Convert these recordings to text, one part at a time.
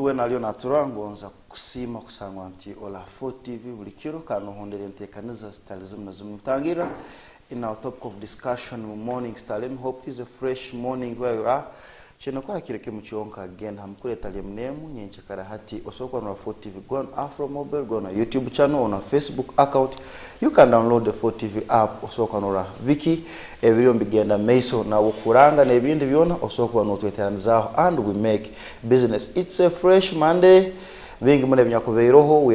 we nalyo naturangonza kusima kusangwa nti ola 4 TV buli kiro kano hondere ntekaniza stalism na zumutangira in our topic of discussion morning style. Let me hope this is a fresh morning where you are. Chino kwa kireke muchionka again hamkule talia mnemu nyenche karahati osoko na 4 TV go on Afro Mobile, go on a YouTube channel, on a Facebook account. You can download the 4 TV app osoko na wiki video mbigenda meiso na ukuranga na ebindi byona osoko na tweteranzaho and we make business. It's a fresh Monday. We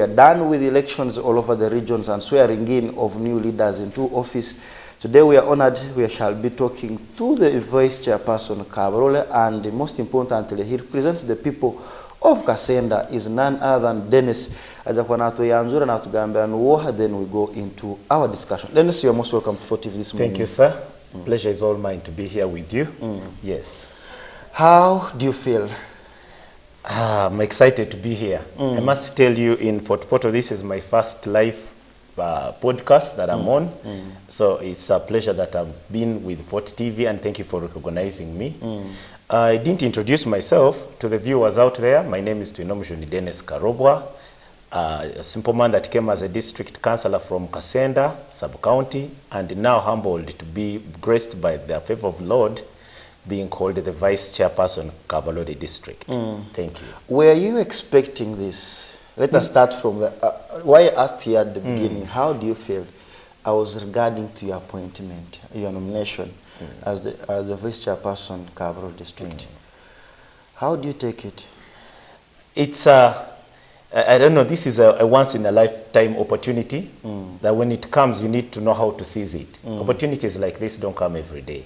are done with elections all over the regions and swearing in of new leaders into office. Today we are honored. We shall be talking to the Vice Chairperson Kabarole, and most importantly, he represents the people of Kasenda. Is none other than Dennis. Then we go into our discussion. Dennis, you are most welcome to 4 TV this morning. Thank you, sir. Pleasure is all mine to be here with you. Yes. How do you feel? I'm excited to be here. I must tell you, in Topical, this is my first live podcast that I'm on. So it's a pleasure that I've been with 4 TV, and thank you for recognizing me. I didn't introduce myself to the viewers out there. My name is Tuinomushoni Dennis Karobwa, a simple man that came as a district councillor from Kasenda sub-county, and now humbled to be graced by the favor of the Lord, being called the Vice Chairperson Kabalode District. Thank you. Were you expecting this? Let us start from the, why I asked you at the beginning, how do you feel? I was regarding to your appointment, your nomination as the Vice Chairperson Kabalode District. How do you take it? It's I don't know, this is a once-in-a-lifetime opportunity that when it comes, you need to know how to seize it. Opportunities like this don't come every day.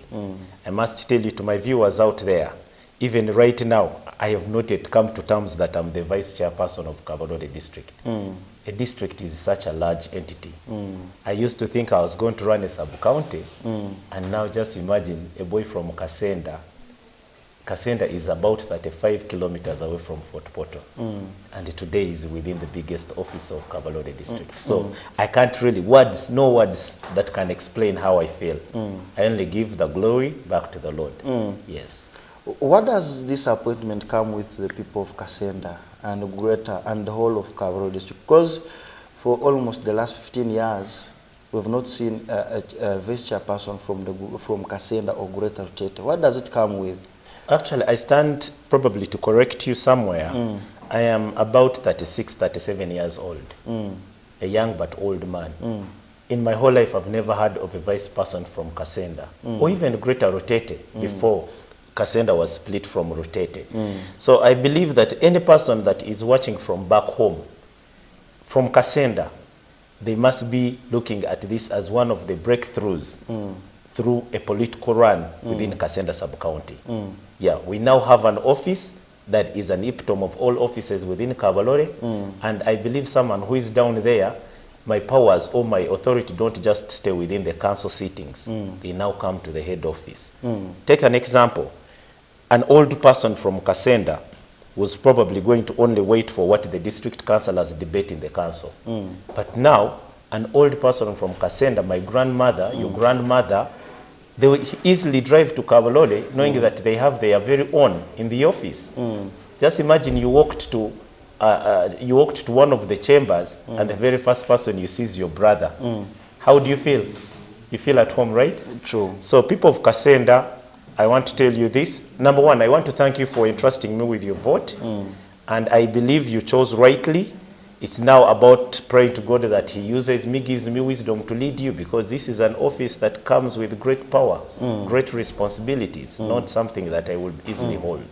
I must tell you, to my viewers out there, even right now, I have not yet come to terms that I'm the Vice Chairperson of Kabalode District. A district is such a large entity. I used to think I was going to run a sub-county, and now just imagine a boy from Kasenda. Kasenda is about 35 kilometers away from Fort Portal, and today is within the biggest office of Kabalode District. So I can't really, no words that can explain how I feel. I only give the glory back to the Lord. Yes. What does this appointment come with the people of Kasenda and Greater and the whole of Kabalode District? Because for almost the last 15 years, we've not seen a Vice Chairperson from Kasenda or Greater Rutete. What does it come with? Actually, I stand probably to correct you somewhere. I am about 36, 37 years old. A young but old man. In my whole life, I've never heard of a vice person from Kasenda or even Greater Rutete before Kasenda was split from Rutete. So I believe that any person that is watching from back home, from Kasenda, they must be looking at this as one of the breakthroughs through a political run within Kasenda sub-county. Yeah, we now have an office that is an epitome of all offices within Kabalode, and I believe someone who is down there, my powers or my authority don't just stay within the council sittings. They now come to the head office. Take an example. An old person from Kasenda was probably going to only wait for what the district councillors debate in the council. But now, an old person from Kasenda, my grandmother, your grandmother, they will easily drive to Kabalode knowing that they have their very own in the office. Just imagine you walked to one of the chambers and the very first person you see is your brother. How do you feel? You feel at home, right? True. So people of Kasenda, I want to tell you this. Number one, I want to thank you for entrusting me with your vote. And I believe you chose rightly. It's now about praying to God that he uses me, gives me wisdom to lead you, because this is an office that comes with great power, great responsibilities, not something that I would easily hold.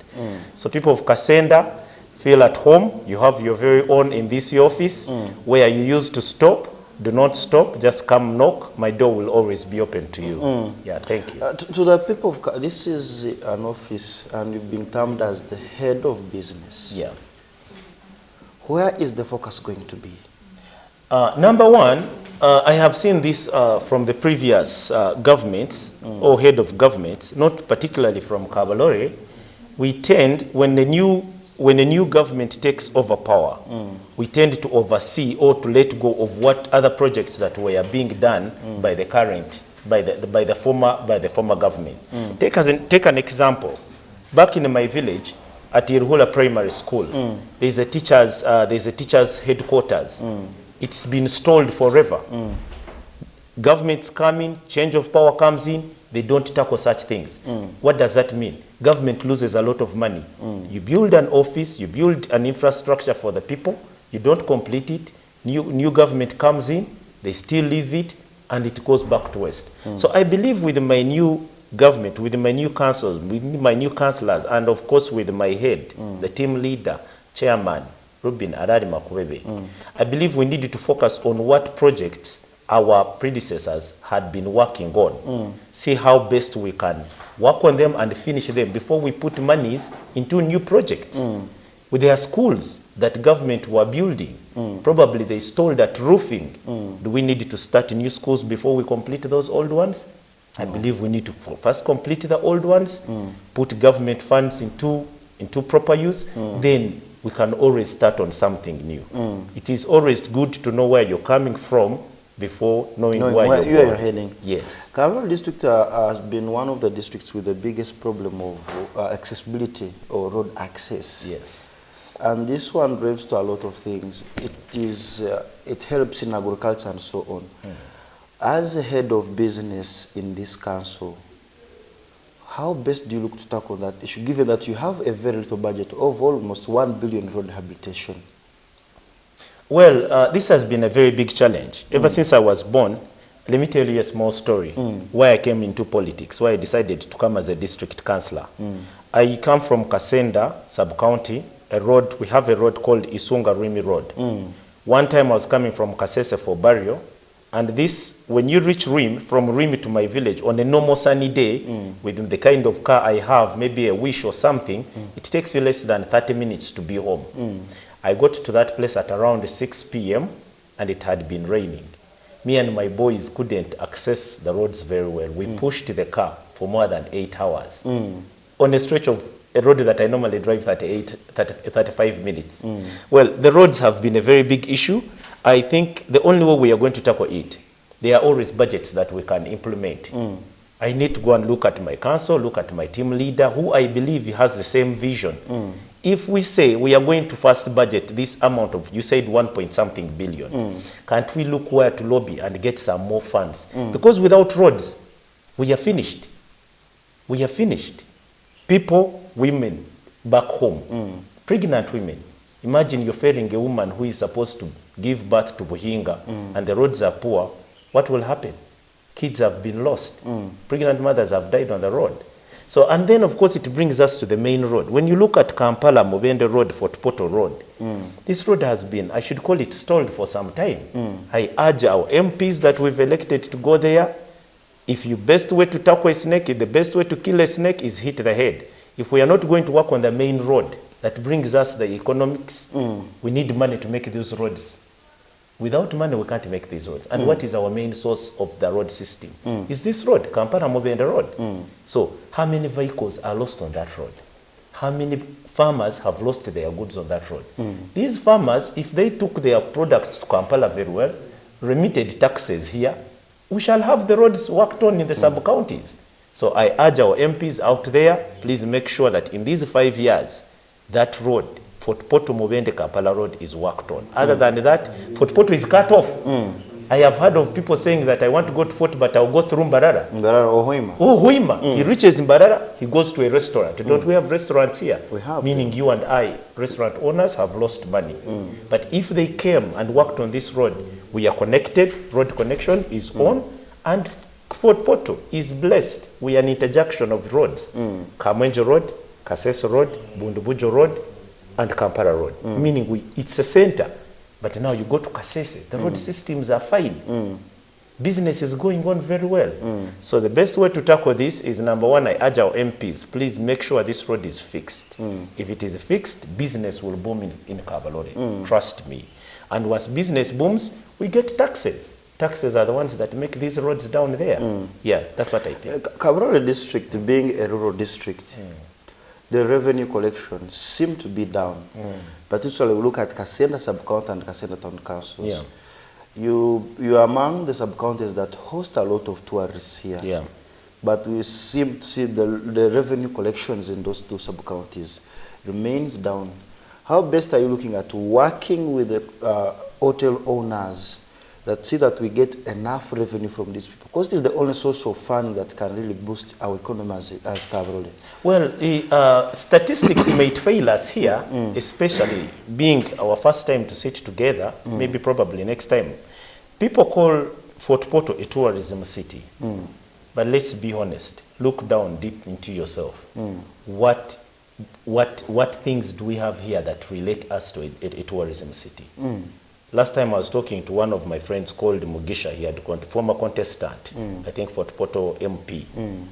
So people of Kasenda, feel at home. You have your very own in this office where you used to stop. Do not stop, just come knock. My door will always be open to you. Yeah, thank you. To the people of this is an office and you've been termed as the head of business. Yeah. Where is the focus going to be? Number one, I have seen this from the previous governments or head of governments, not particularly from Kabalode. We tend, when a new government takes over power, we tend to oversee or to let go of what other projects that were being done by the current, by the former government. Take an example. Back in my village, at Irhula Primary School. There's a teacher's headquarters. It's been stalled forever. Governments come in, change of power comes in, they don't tackle such things. What does that mean? Government loses a lot of money. You build an office, you build an infrastructure for the people, you don't complete it, new government comes in, they still leave it, and it goes back to waste. So I believe with my new government, with my new council, with my new councillors, and of course with my head, the team leader, chairman, Ruben Arari Makwebe, I believe we need to focus on what projects our predecessors had been working on. See how best we can work on them and finish them before we put monies into new projects. With their schools that government were building, probably they stalled at roofing. Do we need to start new schools before we complete those old ones? I believe we need to first complete the old ones, put government funds into proper use, then we can always start on something new. It is always good to know where you're coming from before knowing where you're heading. Yes. Kavirondo district has been one of the districts with the biggest problem of accessibility or road access. Yes. And this one relates to a lot of things. It helps in agriculture and so on. As a head of business in this council, how best do you look to tackle that issue, given that you have a very little budget of almost 1 billion road rehabilitation? Well, this has been a very big challenge. Ever since I was born, let me tell you a small story why I came into politics, why I decided to come as a district councillor. I come from Kasenda, sub-county, we have a road called Isunga Rimi Road. One time I was coming from Kasese for burial, and this, when you reach Rim, from Rim to my village, on a normal sunny day, with the kind of car I have, maybe a Wish or something, it takes you less than 30 minutes to be home. I got to that place at around 6 p.m. and it had been raining. Me and my boys couldn't access the roads very well. We pushed the car for more than 8 hours on a stretch of a road that I normally drive 35 minutes. Well, the roads have been a very big issue. I think the only way we are going to tackle it, there are always budgets that we can implement. I need to go and look at my council, look at my team leader, who I believe has the same vision. If we say we are going to first budget this amount of, you said 1-point-something billion, can't we look where to lobby and get some more funds? Because without roads, we are finished. We are finished. People, women, back home, pregnant women. Imagine you're ferrying a woman who is supposed to give birth to Buhinga and the roads are poor. What will happen? Kids have been lost. Pregnant mothers have died on the road. So, and then of course it brings us to the main road. When you look at Kampala, Mubende Road, Fort Portal Road, this road has been, I should call it, stalled for some time. I urge our MPs that we've elected to go there. If the best way to tackle a snake, the best way to kill a snake is hit the head. If we are not going to work on the main road that brings us the economics, we need money to make these roads. Without money, we can't make these roads. And what is our main source of the road system? Is this road, Kampala Mubende Road. So how many vehicles are lost on that road? How many farmers have lost their goods on that road? These farmers, if they took their products to Kampala very well, remitted taxes here, we shall have the roads worked on in the sub-counties. So I urge our MPs out there, please make sure that in these 5 years, that road, Fort Portal Mubende Kampala Road, is worked on. Other than that, Fort Portal is cut off. I have heard of people saying that I want to go to Fort, but I'll go through Mbarara. Mbarara or Hoima. Oh, Hoima. He reaches Mbarara, he goes to a restaurant. Don't we have restaurants here? We have. Meaning you and I, restaurant owners, have lost money. But if they came and worked on this road, we are connected, road connection is on, and Fort Portal is blessed. We are an interjunction of roads. Kamwenje Road, Kasese Road, Bundubujo Road, and Kampala Road. Meaning it's a center. But now you go to Kasese, the road systems are fine. Business is going on very well. So the best way to tackle this is, number one, I urge our MPs, please make sure this road is fixed. If it is fixed, business will boom in Kabalore. Trust me. And once business booms, we get taxes. Taxes are the ones that make these roads down there. Yeah, that's what I think. Kabalore district being a rural district, the revenue collection seem to be down. Particularly we look at Kasenda sub-county and Kasenda town councils. You are among the sub-counties that host a lot of tourists here. But we seem to see the revenue collections in those two sub-counties remains down, how best are you looking at working with the hotel owners that see that we get enough revenue from these people? Because this is the only source of funding that can really boost our economy as Kavrole. Well, statistics might fail us here, especially being our first time to sit together, maybe probably next time. People call Fort Portal a tourism city. But let's be honest, look down deep into yourself. What things do we have here that relate us to a tourism city? Last time I was talking to one of my friends called Mugisha. He had former contestant, I think Fort Portal MP,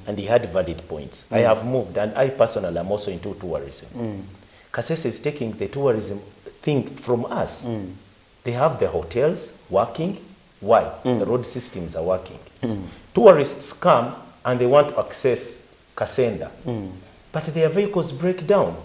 and he had valid points. I have moved, and I personally am also into tourism. Kasese is taking the tourism thing from us. They have the hotels working. Why? The road systems are working. Tourists come and they want to access Kasenda, but their vehicles break down.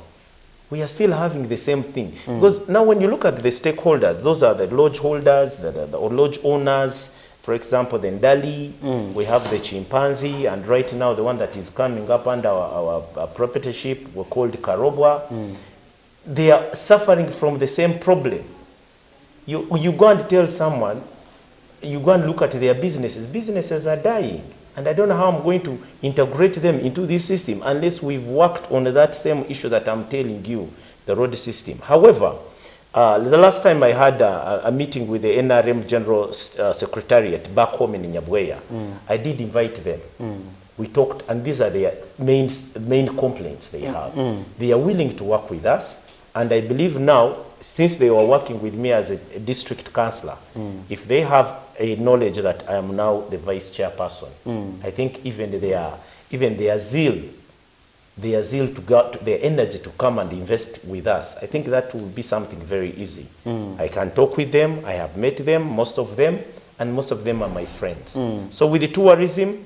We are still having the same thing. Because now when you look at the stakeholders, those are the lodge holders, the lodge owners, for example, the Ndali, we have the chimpanzee, and right now the one that is coming up under our proprietorship, we're called Karobwa. They are suffering from the same problem. You go and tell someone, you go and look at their businesses are dying. And I don't know how I'm going to integrate them into this system unless we've worked on that same issue that I'm telling you, the road system. However, the last time I had a meeting with the NRM General Secretariat back home in Nyabweya, I did invite them. We talked, and these are their main complaints they have. They are willing to work with us, and I believe now, since they were working with me as a district councillor, if they have a knowledge that I am now the vice chairperson, I think even their zeal to go, their energy to come and invest with us, I think that will be something very easy. I can talk with them. I have met them, most of them, and most of them are my friends. So with the tourism,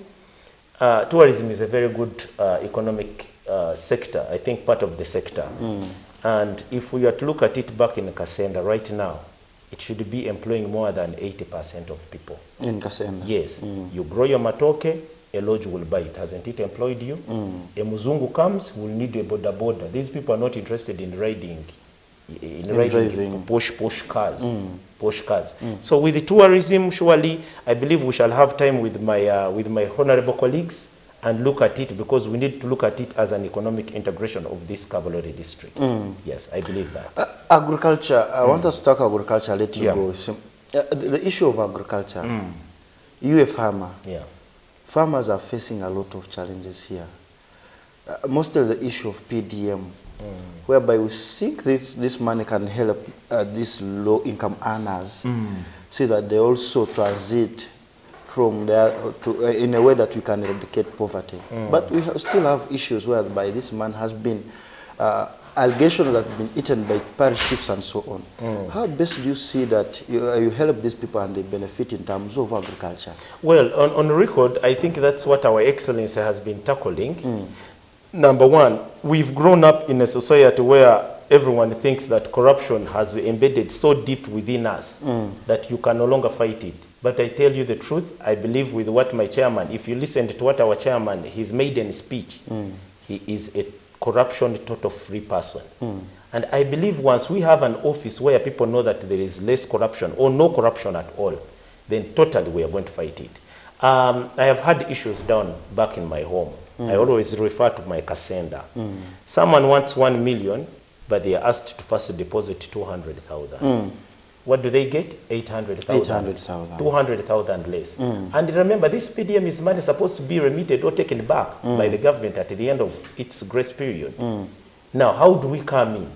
tourism is a very good economic sector, I think part of the sector. And if we are to look at it back in Kasenda right now, it should be employing more than 80% of people. In Kasenda? Yes. You grow your matoke, a lodge will buy it. Hasn't it employed you? A Muzungu comes, will need a boda. These people are not interested in riding, driving posh cars. So with the tourism, surely, I believe we shall have time with my honorable colleagues and look at it, because we need to look at it as an economic integration of this Kabalore district. Yes, I believe that. Agriculture, I want us to talk agriculture, let you go. So, the issue of agriculture, you a farmer. Farmers are facing a lot of challenges here. Mostly the issue of PDM, whereby we think this money can help these low-income earners so that they also transit from there to, in a way that we can eradicate poverty. But we still have issues whereby this man has been, allegations that have been eaten by parish chiefs and so on. How best do you see that you help these people and they benefit in terms of agriculture? Well, on record, I think that's what our Excellency has been tackling. Number one, we've grown up in a society where everyone thinks that corruption has embedded so deep within us that you can no longer fight it. But I tell you the truth, I believe with what my chairman, if you listen to what our chairman, his maiden speech, he is a corruption total free person. And I believe once we have an office where people know that there is less corruption or no corruption at all, then totally we are going to fight it. I have had issues down back in my home. I always refer to my Kasenda. Someone wants 1 million, but they are asked to first deposit 200,000. What do they get? 800,000. 800,000. 200,000 less. And remember, this PDM is money supposed to be remitted or taken back by the government at the end of its grace period. Now, how do we come in?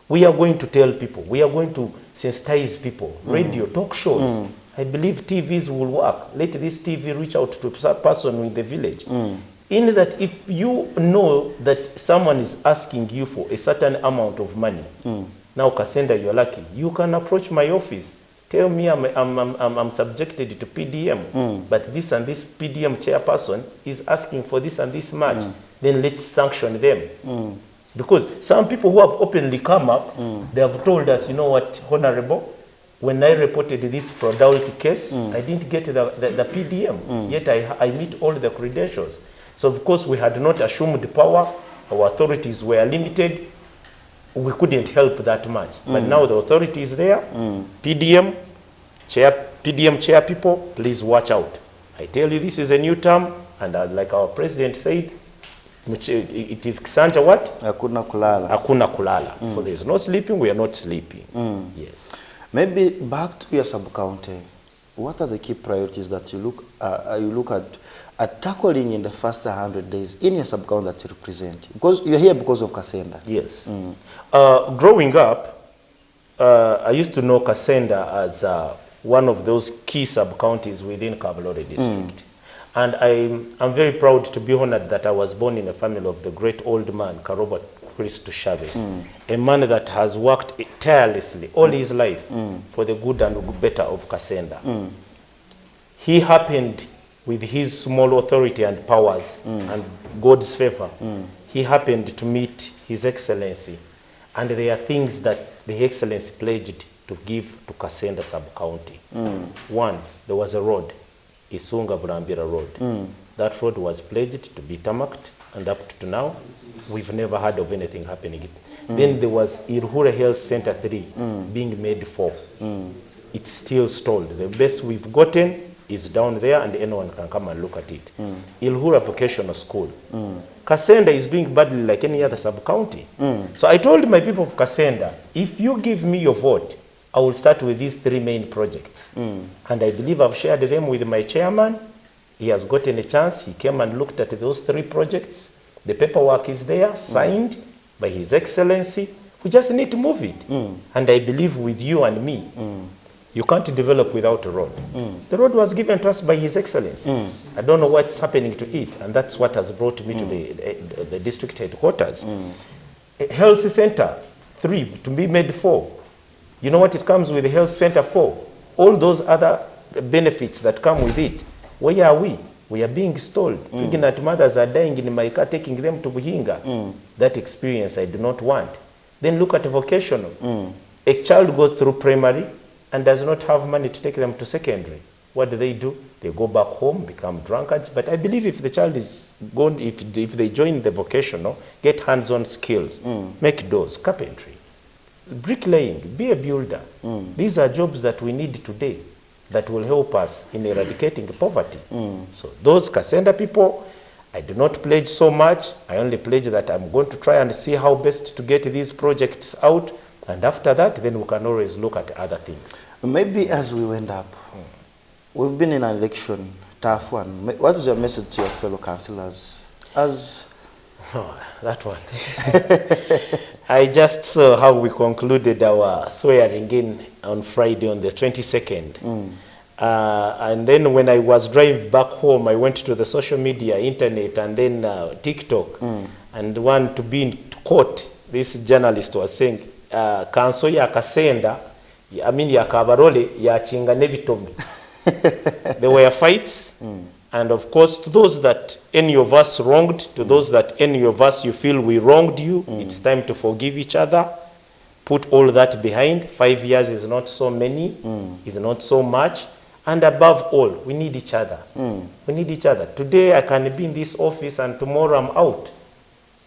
We are going to tell people. We are going to sensitize people. Radio, talk shows. I believe TVs will work. Let this TV reach out to a person in the village. In that, if you know that someone is asking you for a certain amount of money, now Kasenda, you're lucky. You can approach my office. Tell me I'm subjected to PDM, but this and this PDM chairperson is asking for this and this much. Then let's sanction them. Because some people who have openly come up, they have told us, you know what, Honorable, when I reported this fraudulty case, I didn't get the PDM, yet I meet all the credentials. So because we had not assumed power, our authorities were limited, we couldn't help that much. But now the authority is there. PDM chair people, please watch out. I tell you, this is a new term, and like our president said, it is Kisanja what? Hakuna kulala. Hakuna kulala. So there is no sleeping, we are not sleeping. Yes. Maybe back to your sub-county, what are the key priorities that you look at tackling in the first 100 days in your sub-county that you represent? Because you're here because of Kasenda. Yes. Growing up, I used to know Kasenda as one of those key sub-counties within Kabalore district. And I'm very proud to be honored that I was born in a family of the great old man, Karoba Christo Shave, a man that has worked tirelessly all his life for the good and better of Kasenda. He happened, with his small authority and powers and God's favor, he happened to meet His Excellency. And there are things that the Excellency pledged to give to Kasenda sub-county. One, there was a road, Isunga Bulambira Road. That road was pledged to be tarmacked, and up to now, we've never heard of anything happening. Then there was Ilhure Health Center 3 being made for. It's still stalled. The best we've gotten is down there, and anyone can come and look at it. Ilhura Vocational School. Kasenda is doing badly like any other sub-county. So I told my people of Kasenda, if you give me your vote, I will start with these 3 main projects. And I believe I've shared them with my chairman. He has gotten a chance. He came and looked at those 3 projects. The paperwork is there, signed by His Excellency. We just need to move it. And I believe with you and me, you can't develop without a road. The road was given to us by His Excellency. I don't know what's happening to it, and that's what has brought me to the district headquarters. Health Center 3 to be made 4. You know what it comes with the Health Center 4? All those other benefits that come with it. Where are we? We are being stalled. Pregnant mothers are dying in my car, taking them to Buhinga. That experience I do not want. Then look at vocational. A child goes through primary and does not have money to take them to secondary. What do? They go back home, become drunkards. But I believe if the child is going, if they join the vocational, get hands-on skills, make doors, carpentry, bricklaying, be a builder. These are jobs that we need today that will help us in eradicating poverty. So those Kasenda people, I do not pledge so much. I only pledge that I'm going to try and see how best to get these projects out. And after that, then we can always look at other things. Maybe as we went up, we've been in an election, tough one. What is your message to your fellow councillors? That one. I just saw how we concluded our swearing in on Friday on the 22nd. And then when I was driving back home, I went to the social media, internet, and then TikTok. And one to be in court, this journalist was saying, Kanso ya Kasenda, I mean ya Kabarole, ya Chinga Nebitomi. There were fights. And of course, to those that any of us wronged, to those that any of us you feel we wronged you, it's time to forgive each other. Put all that behind. 5 years is not so many, is not so much. And above all, we need each other. We need each other. Today I can be in this office and tomorrow I'm out.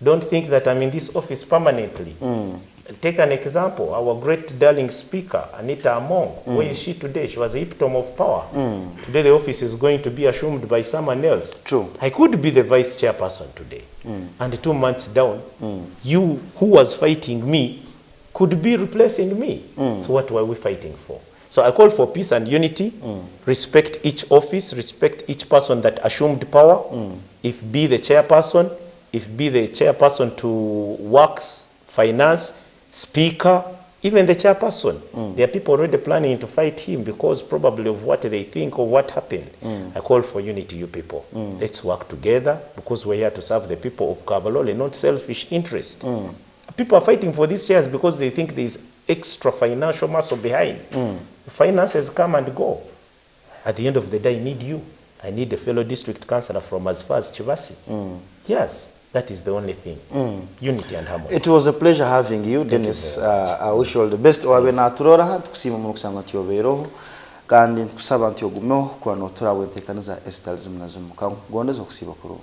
Don't think that I'm in this office permanently. Take an example, our great darling speaker, Anita Among. Where is she today? She was the epitome of power. Today the office is going to be assumed by someone else. True. I could be the vice chairperson today. And 2 months down, you who was fighting me could be replacing me. So what were we fighting for? So I call for peace and unity. Respect each office, respect each person that assumed power. If be the chairperson, if be the chairperson to works, finance, speaker, even the chairperson. There are people already planning to fight him because probably of what they think or what happened. I call for unity, you people. Let's work together because we're here to serve the people of Kabalole, not selfish interest. People are fighting for these chairs because they think there's extra financial muscle behind. The finances come and go. At the end of the day, I need you. I need a fellow district councillor from as far as Chivasi. Yes. That is the only thing. Unity and harmony. It was a pleasure having you, Dennis. I wish you all the best. Wabe na turora tukusima mu kusanga nti obeeroho kandi tukusaba nti ogumeho kwa notura wentekaniza estalism nazimu. Gondeza okusiba kurunga.